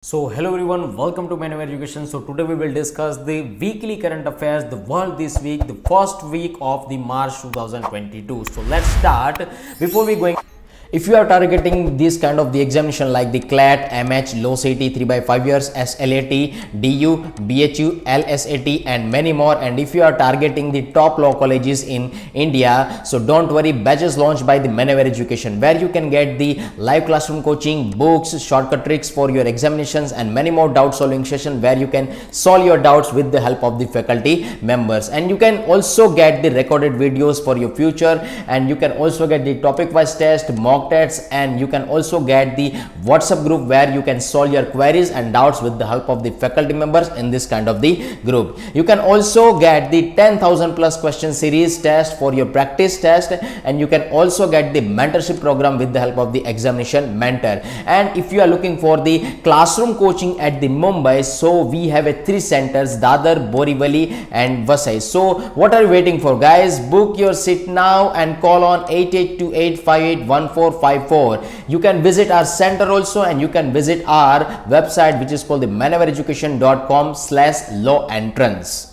So hello everyone, welcome to Manual Education. So today we will discuss the weekly current affairs, the world this week, the first week of the March 2022. So let's start. Before we going, if you are targeting this kind of the examination like the CLAT, MH, low CT 3 by 5 years, SLAT, DU, BHU, LSAT and many more, and if you are targeting the top law colleges in India, so don't worry, batches launched by the Manaware Education where you can get the live classroom coaching, books, shortcut tricks for your examinations and many more doubt solving session where you can solve your doubts with the help of the faculty members, and you can also get the recorded videos for your future, and you can also get the topic wise test, mock tests, and you can also get the WhatsApp group where you can solve your queries and doubts with the help of the faculty members in this kind of the group. You can also get the 10,000 plus question series test for your practice test, and you can also get the mentorship program with the help of the examination mentor. And if you are looking for the classroom coaching at the Mumbai, so we have a 3 centers, Dadar, Borivali and Vasai. So what are you waiting for, guys? Book your seat now and call on 8828581454. You can visit our center also, and you can visit our website which is called the manawareeducation.com/law entrance.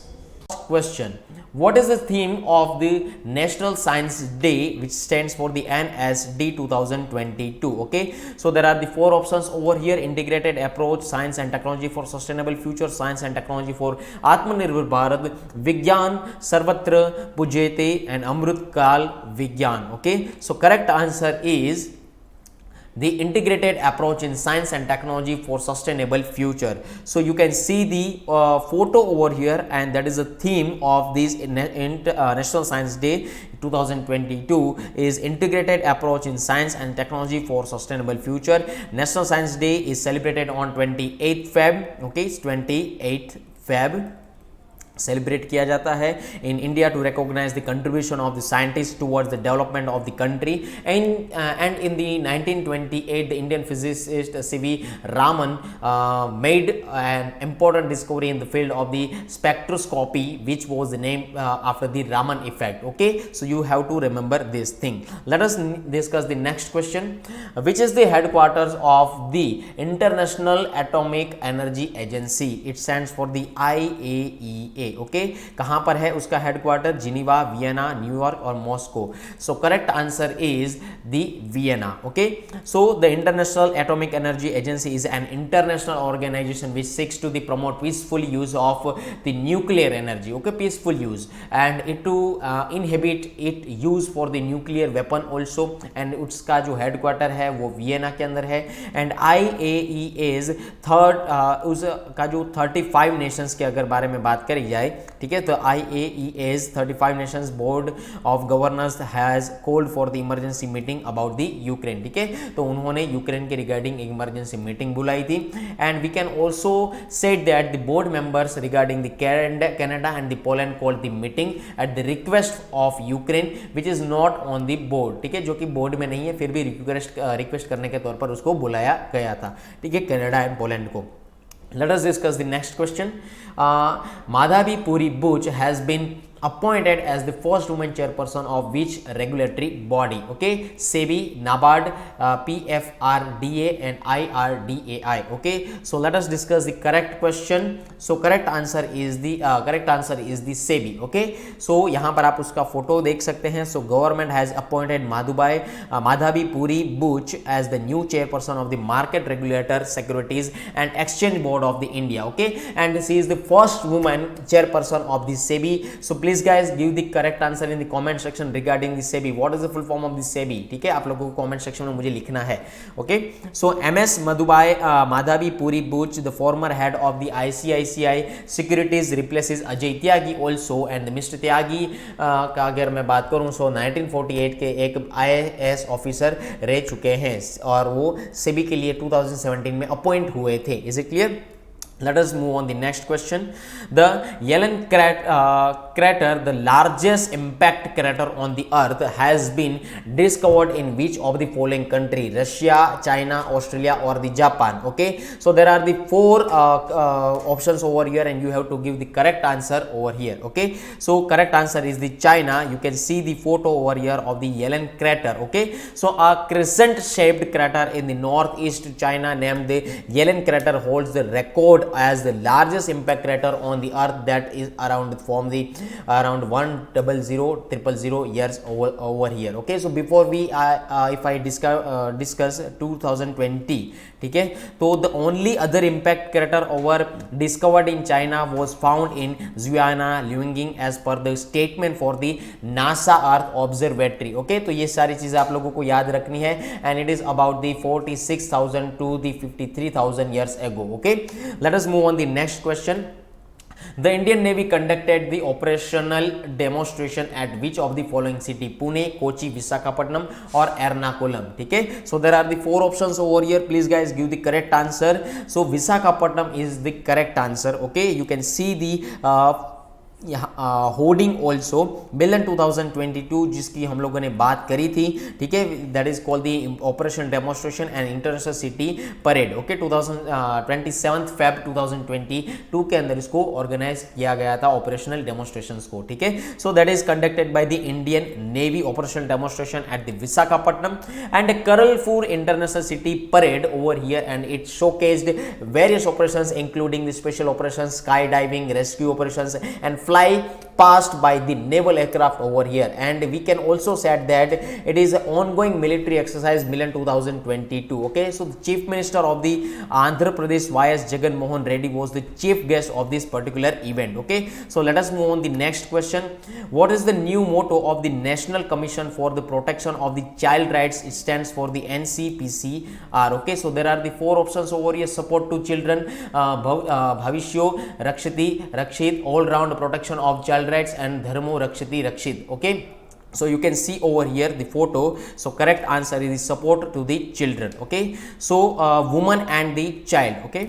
Question: what is the theme of the National Science Day, which stands for the NSD 2022? Okay, so there are the 4 options over here: integrated approach, science and technology for sustainable future, science and technology for Atmanirbhar Bharat, Vigyan Sarvatra Pujete and Amrut Kal Vigyan. Okay, so correct answer is the integrated approach in science and technology for sustainable future. So you can see the photo over here, and that is the theme of this National Science Day 2022 is integrated approach in science and technology for sustainable future. National Science Day is celebrated on 28th Feb. Okay, it's 28th Feb celebrate किया जाता है in India to recognise the contribution of the scientist towards the development of the country and in the 1928 the Indian physicist C V Raman made an important discovery in the field of the spectroscopy, which was the name after the Raman effect. Okay, so you have to remember this thing. Let us discuss the next question. Which is the headquarters of the International Atomic Energy Agency? It stands for the IAEA. Okay, कहां पर है उसका headquarter? Geneva, Vienna, New York और Moscow. So correct answer is the Vienna. Okay, so the international atomic energy agency is an international organisation which seeks to the promote peaceful use of the nuclear energy. Okay, peaceful use, and it to inhibit it use for the nuclear weapon also, and उसका जो headquarter है वो Vienna के अंदर है. And IAEA's third उसका जो 35 Nations के अगर बारे में बात करी जाए, ठीक है, तो IAEA's 35 Nations board of governors has called for the emergency meeting about the Ukraine. ठीक है, तो उन्होंने यूक्रेन के रिगार्डिंग इमरजेंसी मीटिंग बुलाई थी. And we can also said that the board members regarding the Canada and the Poland called the meeting at the request of Ukraine, which is not on the board. ठीक है, जो कि board में नहीं है, फिर भी रिक्वेस्ट करने के तौर पर उसको बुलाया गया था. ठीक है, कनाडा एंड पोलैंड को. Let us discuss the next question. Madhavi Puri Buch has been appointed as the first woman chairperson of which regulatory body? Okay, SEBI, NABARD, PFRDA and IRDAI. Okay, so let us discuss the correct question. So correct answer is the SEBI. Okay, so यहाँ पर आप उसका photo देख सकते हैं. So government has appointed Madhavi Puri Buch as the new chairperson of the Market Regulator, Securities and Exchange Board of the India. Okay, and she is the first woman chairperson of the SEBI. So please guys give the correct answer in the comment section regarding the SEBI. What is the full form of the SEBI? ठीक है, आप लोगों को comment section में मुझे लिखना है. Okay, so MS Madhavi Puri Buch, the former head of the ICICI Securities, replaces Ajay Tyagi also, and Mr. Tyagi का अगर मैं बात करूं, so 1948 के एक IAS ऑफिसर रह चुके हैं और वो SEBI के लिए 2017 में अपॉइंट हुए थे. Is it clear? Let us move on the next question. The Yellen crater, the largest impact crater on the earth, has been discovered in which of the following country? Russia, China, Australia or the Japan? Okay, so there are the four options over here and you have to give the correct answer over here. Okay, so correct answer is the China. You can see the photo over here of the Yellen crater. Okay, so a crescent shaped crater in the northeast China named the Yellen crater holds the record as the largest impact crater on the earth, that is around 100,000 years over here. Okay, so before we if I discuss 2020, ठीक है, तो the only other impact crater over discovered in China was found in Zhuana, Liuying, as per the statement for the NASA Earth Observatory. Okay, तो ये सारी चीजें आप लोगों को याद रखनी है and it is about the 46,000 to the 53,000 years ago. Okay, let us move on the next question. The Indian Navy conducted the operational demonstration at which of the following city? Pune, Kochi, Visakhapatnam or Ernakulam? ठीक है, so there are the four options over here. Please guys give the correct answer. So Visakhapatnam is the correct answer. Okay, you can see the hoarding also Milan 2022 जिसकी हम लोगों ने बात करी थी, ठीक है, that is called the operation demonstration and international city parade. Okay, 27 Feb 2022 के अंदर इसको ऑर्गेनाइज किया गया था ऑपरेशनल डेमोन्स्ट्रेशंस को. ठीक है, so that is conducted by the Indian Navy operational demonstration at the Visakhapatnam and Karalpur international city parade over here and it showcased various operations including the special operations, skydiving, rescue operations and fly past by the naval aircraft over here. And we can also said that it is an ongoing military exercise Milan 2022. Okay, so the chief minister of the Andhra Pradesh YS Jagan Mohan Reddy was the chief guest of this particular event. Okay, so let us move on the next question. What is the new motto of the National Commission for the Protection of the Child Rights? It stands for the NCPCR. Okay, so there are the four options over here: support to children, bhavishyo rakshiti rakshit, all round protection of child rights, and dharmo rakshiti rakshit. Okay, so you can see over here the photo. So correct answer is support to the children. Okay, so woman and the child. Okay,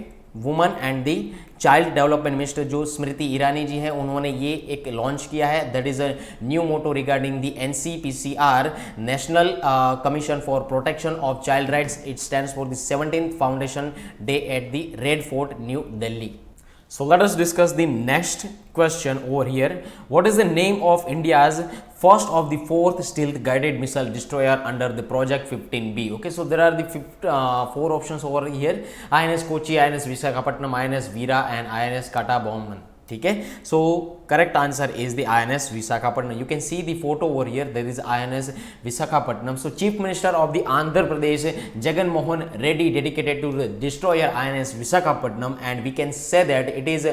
woman and the child development minister जो स्मृति ईरानी जी हैं उन्होंने ये एक launch किया है, that is a new motto regarding the NCPCR, national commission for protection of child rights. It stands for the 17th foundation day at the red fort, New Delhi. So let us discuss the next question over here. What is the name of India's first of the fourth stealth guided missile destroyer under the Project 15B? Okay, so there are the four options over here: INS Kochi, INS Visakhapatnam, INS Veera and INS Kattabomman. ठीक है, so correct answer is the INS Visakhapatnam. You can see the photo over here, there is INS Visakhapatnam. So chief minister of the Andhra Pradesh Jagan Mohan Reddy dedicated to the destroyer INS Visakhapatnam and we can say that it is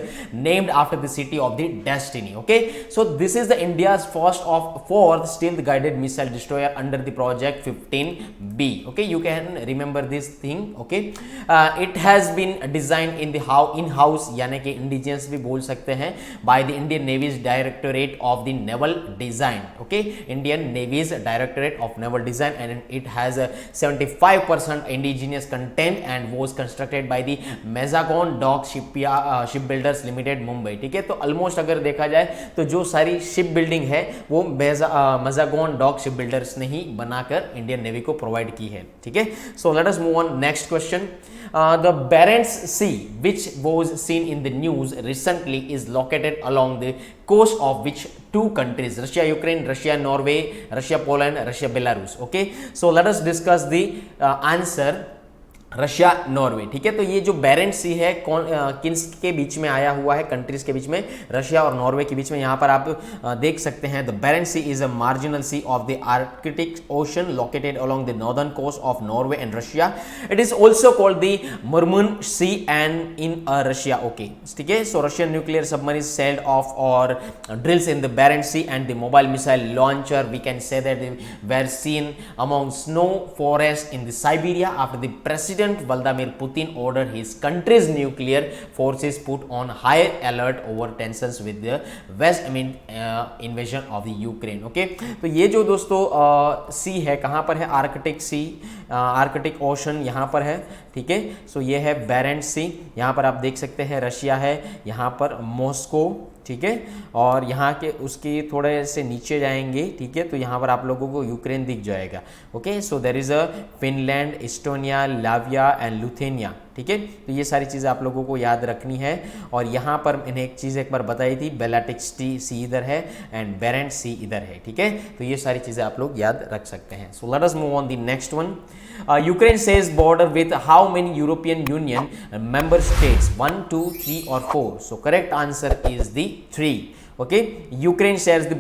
named after the city of the destiny. Okay, so this is the India's first of fourth stealth guided missile destroyer under the Project 15B. Okay, you can remember this thing. Okay, it has been designed in the in-house यानी कि indigenous भी बोल सकते हैं by the Indian Navy's Directorate of the Naval Design. Okay, Indian Navy's Directorate of Naval Design, and it has a 75% indigenous content and was constructed by the Mazagon Dock Shipbuilders Limited, Mumbai. ठीक है, तो almost अगर देखा जाए तो जो सारी ship building है वो Mazagon Dock Shipbuilders ने ही बनाकर इंडियन नेवी को प्रोवाइड की है. ठीक है, सो let us move on next question. The Barents Sea, which was seen in the news recently, is located along the coast of which two countries? Russia, Ukraine, Russia, Norway, Russia, Poland, Russia, Belarus. Okay, so let us discuss the answer. Russia, Norway. ठीक है, तो ये जो Barents सी है Keynes के बीच में आया हुआ है, कंट्रीज के बीच में, रशिया और नॉर्वे के बीच में. यहाँ पर आप देख सकते हैं the Barents Sea is a marginal sea of the Arctic Ocean located along the northern coast of Norway and Russia. It is also called the Murman Sea and in Russia. Okay, ठीक है, so Russian nuclear submarine sailed off और drills in the Barents Sea and the mobile missile launcher we can say that were seen among snow forest in the Siberia after the president Vladimir Putin ordered his country's nuclear forces put on higher alert over tensions with the West invasion of the Ukraine. Okay, तो ये जो दोस्तों सी है कहाँ पर है? Arctic सी, Arctic ocean यहाँ पर है. ठीक है, सो ये है बैरेंट्स सी. यहाँ पर आप देख सकते हैं रशिया है, यहाँ पर मॉस्को, ठीक है, और यहाँ के उसके थोड़े से नीचे जाएंगे, ठीक है, तो यहाँ पर आप लोगों को यूक्रेन दिख जाएगा। Okay, so there is a Finland, Estonia, Latvia and Lithuania, ठीक है, तो ये सारी चीज़ें आप लोगों को याद रखनी है। और यहाँ पर मैंने एक चीज़ एक बार बताई थी, बेलाटिक सी इधर है एंड बेरेंट सी इधर है, ठीक है, तो ये सारी चीज़ें आप लोग याद रख सकते हैं। So let us move on the next one. Ukraine says border with how many European union member states, 1, 2, 3 और 4? सो correct answer is the 3। Okay, Ukraine shares the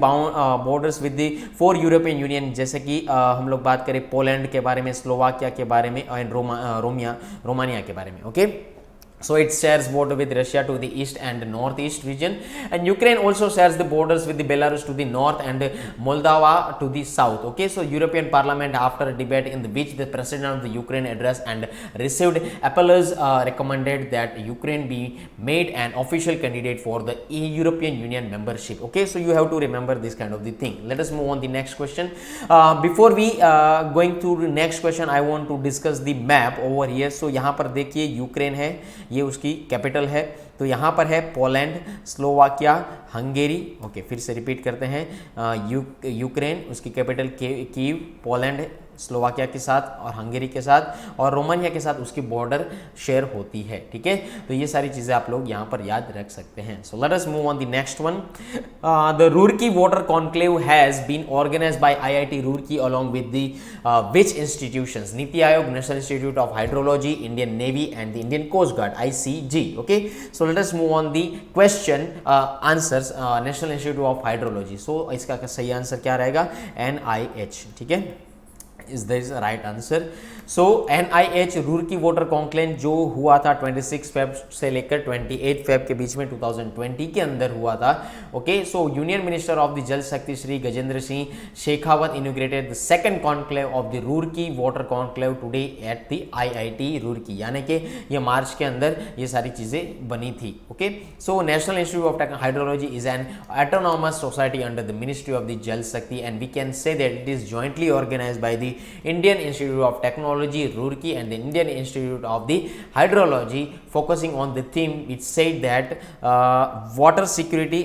borders with the 4 European union, जैसे कि हम लोग बात करें Poland के बारे में, स्लोवाकिया के बारे में एंड रोमानिया के बारे में। Okay, so it shares border with Russia to the east and northeast region, and Ukraine also shares the borders with the Belarus to the north and Moldova to the south. Okay, so European Parliament, after a debate in which the president of the Ukraine addressed and received appeals, recommended that Ukraine be made an official candidate for the European Union membership. Okay, so you have to remember this kind of the thing. Let us move on the next question. Before we going to the next question, I want to discuss the map over here. So यहाँ पर देखिए Ukraine है, ये उसकी capital है, तो यहाँ पर है पोलैंड, स्लोवाकिया, हंगेरी। ओके, फिर से रिपीट करते हैं, यूक्रेन उसकी कैपिटल कीव, पोलैंड स्लोवाकिया के साथ और हंगेरी के साथ और रोमानिया के साथ उसकी बॉर्डर शेयर होती है, ठीक है, तो ये सारी चीज़ें आप लोग यहाँ पर याद रख सकते हैं। So let us move on the next one. The Roorkee water conclave has been organised by IIT Roorkee along with the which institutions? NITI Aayog, National institute of Hydrology, Indian Navy and the Indian Coast Guard, ICG। Okay, so let us move on the question answers. National institute of Hydrology, so इसका सही answer क्या रहेगा? NIH, ठीक है, is this right answer. So NIH Roorkee water conclave जो हुआ था 26 Feb से लेकर 28 फेब के बीच में 2020 के अंदर हुआ था। Okay, so union minister of the Jal Shakti Shri Gajendra Singh Shekhawat inaugurated the second conclave of the Roorkee water conclave today at the IIT Roorkee, यानी कि ये मार्च के अंदर ये सारी चीज़ें बनी थी। Okay, so national institute of hydrology is an autonomous society under the ministry of the Jal Shakti and we can say that it is jointly organised by the Indian Institute of Technology Roorkee and the Indian Institute of the Hydrology, focusing on the theme which said that water security,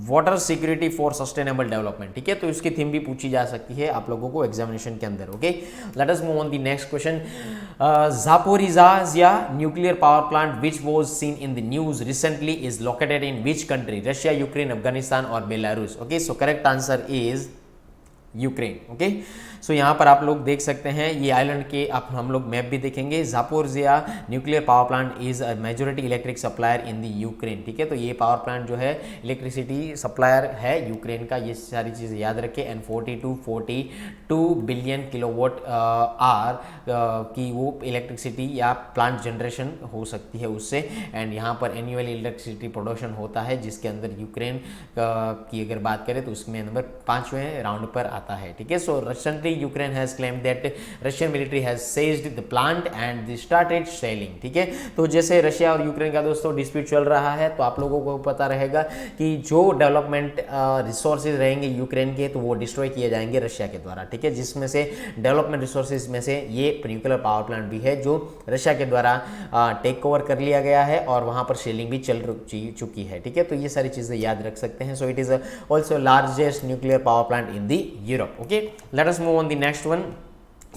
water security for sustainable development, ठीक है, तो इसकी theme भी पूछी जा सकती है आप लोगों को एग्जामिनेशन के अंदर। Okay, late us move on the next question. Zaporizhzhia nuclear power plant which was seen in the news recently is located in which country? Russia, Ukraine, Afghanistan or Belarus? Okay, so correct answer is Ukraine. Okay, so यहाँ पर आप लोग देख सकते हैं ये island के, आप हम लोग मैप भी देखेंगे। Zaporizhzhia nuclear power plant is a majority electric supplier in the Ukraine, ठीक है, तो ये पावर प्लांट जो है इलेक्ट्रिसिटी सप्लायर है यूक्रेन का, ये सारी चीज़ें याद रखें। एंड 42 बिलियन किलोवाट आवर की वो इलेक्ट्रिसिटी या प्लांट जनरेशन हो सकती है उससे। एंड यहाँ पर एनुअल इलेक्ट्रिसिटी प्रोडक्शन होता है जिसके अंदर यूक्रेन की अगर बात करें तो उसमें नंबर 5वें राउंड पर आता है, ठीक है। So recently Ukraine has claimed that Russian military has seized the plant and they started shelling, ठीक है। तो जैसे रशिया और यूक्रेन का दोस्तों डिस्प्यूट चल रहा है तो आप लोगों को पता रहेगा कि जो डेवलपमेंट रिसोर्सेज रहेंगे यूक्रेन के तो वो डिस्ट्रॉय किए जाएंगे रशिया के द्वारा, ठीक है, जिसमें से डेवलपमेंट रिसोर्सेज में से ये न्यूक्लियर पावर प्लांट भी है जो रशिया के द्वारा टेक ओवर कर लिया गया है और वहाँ पर सेलिंग भी चल चुकी है, ठीक है। तो ये सारी चीज़ें याद रख सकते हैं। So it is also largest nuclear power plant in the Europe. Okay, late us move on the next one.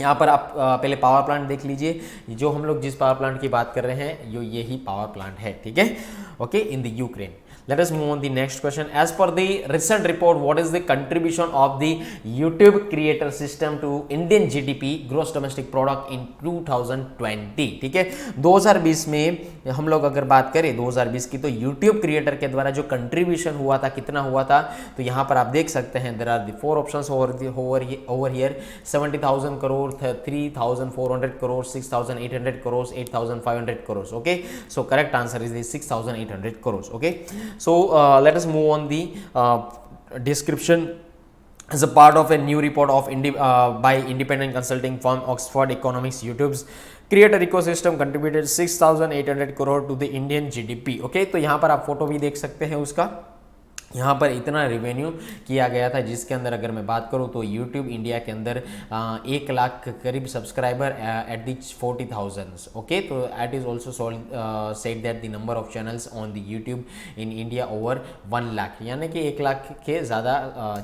यहाँ पर आप पहले पावर प्लांट देख लीजिए, जो हम लोग जिस पावर प्लांट की बात कर रहे हैं यो यही पावर प्लांट है, ठीक है, okay, in the Ukraine. Let us move on the next question. As per the recent report, what is the contribution of the YouTube creator system to Indian GDP, gross domestic product in 2020? ठीक है, 2020 में हम लोग अगर बात करें 2020 की तो YouTube क्रिएटर के द्वारा जो कंट्रीब्यूशन हुआ था कितना हुआ था, तो यहाँ पर आप देख सकते हैं there are the 4 options over here 70,000 crore, 3,400 crore, 6,800 crore, 8,500 crore. Okay, so correct answer is 6,800 crore. Okay, so let us move on the description. As a part of a new report of by independent consulting firm Oxford Economics, YouTube's creator ecosystem contributed 6,800 crore to the Indian GDP. okay, तो यहाँ पर आप photo भी देख सकते हैं उसका, यहाँ पर इतना रेवेन्यू किया गया था, जिसके अंदर अगर मैं बात करूँ तो यूट्यूब इंडिया के अंदर 1 लाख करीब सब्सक्राइबर एट द 40,000, ओके। तो it is also said that the number of channels on the YouTube in India over 1 lakh, यानी कि 1 लाख के ज़्यादा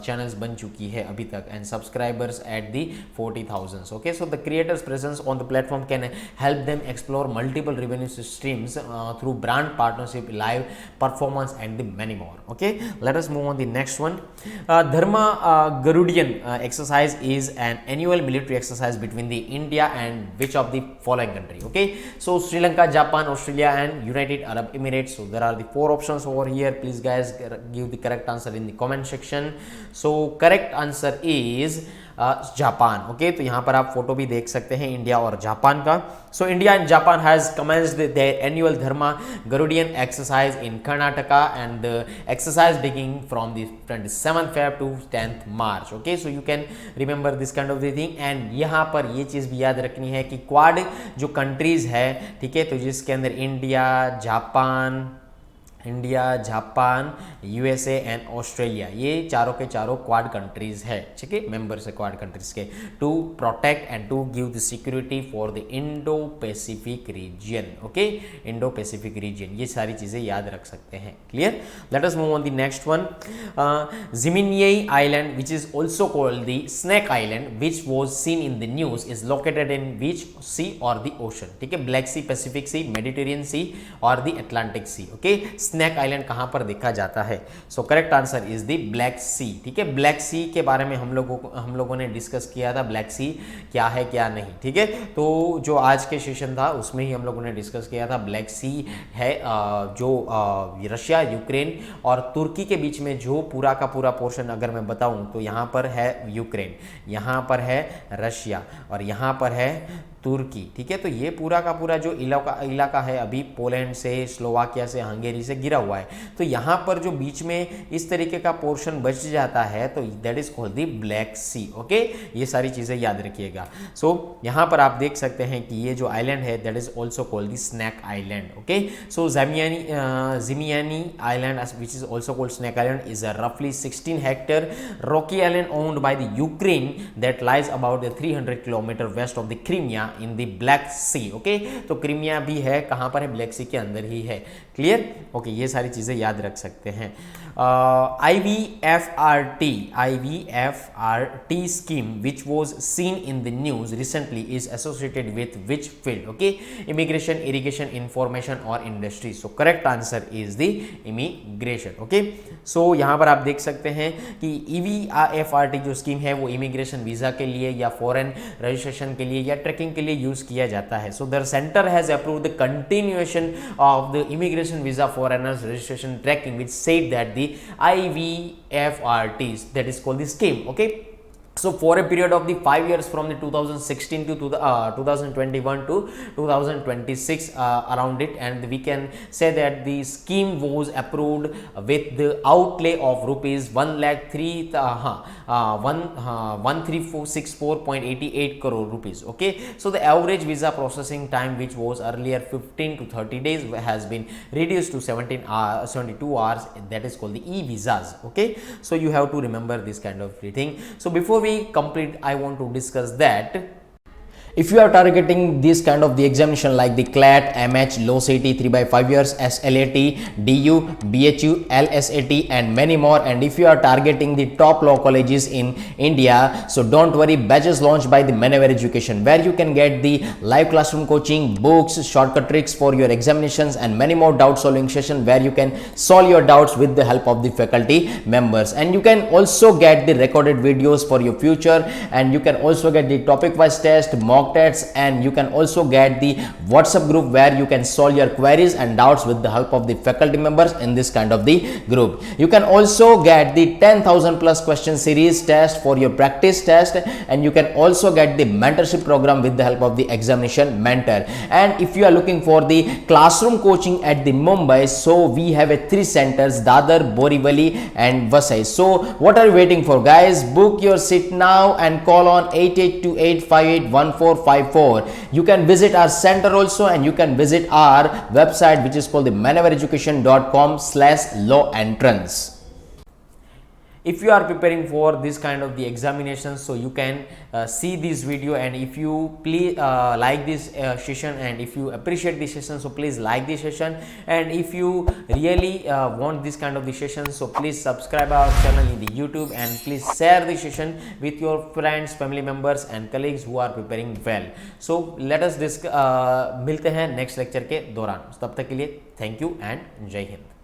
चैनल्स बन चुकी है अभी तक, and subscribers eight the 40,000, okay. So the creators presence on the platform can help them explore multiple revenue streams through brand partnership, live performance and the many more, okay. Let us move on the next one. Dharma Garudian exercise is an annual military exercise between the India and which of the following country? Okay, so Sri Lanka, Japan, Australia, and United Arab Emirates. So there are the 4 options over here. Please guys give the correct answer in the comment section. So correct answer is Japan, okay. तो यहाँ पर आप photo भी देख सकते हैं India और Japan का। So India and Japan has commenced their annual Dharma Guardian exercise in Karnataka and the exercise beginning from the 27th Feb to 10th March, okay. So you can remember this kind of the thing. And यहाँ पर ये चीज़ भी याद रखनी है कि quad जो countries है, ठीक है, तो जिसके अंदर India, Japan, USA and Australia, ये चारों के चारों क्वाड कंट्रीज है, ठीक है, मेंबर्स है क्वाड कंट्रीज के, to protect and to give the security for the Indo Pacific region, okay, Indo Pacific region. ये सारी चीजें याद रख सकते हैं, clear. Let us move on the next one. Zmiinyi Island which is also called the Snake Island which was seen in the news is located in which sea और the ocean, ठीक है, Black Sea, Pacific Sea, Mediterranean Sea और the Atlantic Sea, okay. Snake Island कहां पर देखा जाता है? So correct answer is the Black Sea, ठीक है। ब्लैक सी के बारे में हम लोगों ने डिस्कस किया था, ब्लैक सी क्या है क्या नहीं, ठीक है। तो जो आज के सेशन था उसमें ही हम लोगों ने डिस्कस किया था, ब्लैक सी है जो रशिया, यूक्रेन और तुर्की के बीच में जो पूरा का पूरा पोर्शन अगर मैं बताऊं तो यहां पर है यूक्रेन, यहां पर है रशिया और यहां पर है तुर्की, ठीक है। तो ये पूरा का पूरा जो इलाका है अभी पोलैंड से, स्लोवाकिया से, हंगेरी से घिरा हुआ है। तो यहाँ पर जो बीच में इस तरीके का पोर्शन बच जाता है तो that is called the Black Sea, okay. ये सारी चीज़ें याद रखिएगा। सो यहाँ पर आप देख सकते हैं कि ये जो आइलैंड है that is also called the Snake Island, okay. So Zmiinyi Island which is also called Snake Island is a रफली 16 hectare rocky island owned by the Ukraine that lies about 300 kilometre west of the Crimea in the Black Sea, okay. तो Crimea भी है कहां पर है? Black सी के अंदर ही है, क्लियर, ओके। ये सारी चीजें याद रख सकते हैं। IVFRT scheme which was seen in the news recently is associated with which field? Okay, immigration, irrigation, information or industry. So correct answer is the immigration. Okay, so यहाँ पर आप देख सकते हैं कि EVFRT जो स्कीम है वो इमिग्रेशन वीजा के लिए या फॉरेन रजिस्ट्रेशन के लिए या ट्रैकिंग के लिए यूज किया जाता है. So the center has approved the continuation of the immigration visa foreigners registration tracking, which said that the IVFRTs, that is called the scheme. Okay, so for a period of the 5 years from the 2016 to 2021 to 2026 around it, and we can say that the scheme was approved with the outlay of rupees 1,13,464.88 crore rupees. Okay, so the average visa processing time, which was earlier 15 to 30 days, has been reduced to 72 hours. That is called the e-visas. Okay, so you have to remember this kind of thing. So before we complete, I want to discuss that if you are targeting this kind of the examination like the CLAT, MH, low CET 3/5 years, SLAT, DU, BHU, LSAT and many more, and if you are targeting the top law colleges in India, so don't worry, batches launched by the Manever Education, where you can get the live classroom coaching, books, shortcut tricks for your examinations and many more doubt solving session where you can solve your doubts with the help of the faculty members. And you can also get the recorded videos for your future, and you can also get the topic wise test, mock tests, and you can also get the WhatsApp group where you can solve your queries and doubts with the help of the faculty members in this kind of the group. You can also get the 10,000 plus question series test for your practice test, and you can also get the mentorship program with the help of the examination mentor. And if you are looking for the classroom coaching at the Mumbai, so we have a 3 centers, Dadar, Borivali and Vasai. So what are you waiting for, guys? Book your seat now and call on 8828581454. You can visit our center also, and you can visit our website, which is called the manevereducation.com/law entrance. if you are preparing for this kind of the examinations, so you can see this video, and if you please like this session, and if you appreciate this session, so please like this session, and if you really want this kind of the session, so please subscribe our channel in the YouTube, and please share this session with your friends, family members and colleagues who are preparing well. So let us मिलते हैं next lecture के दौरान, तब तक के लिए thank you and जय हिंद।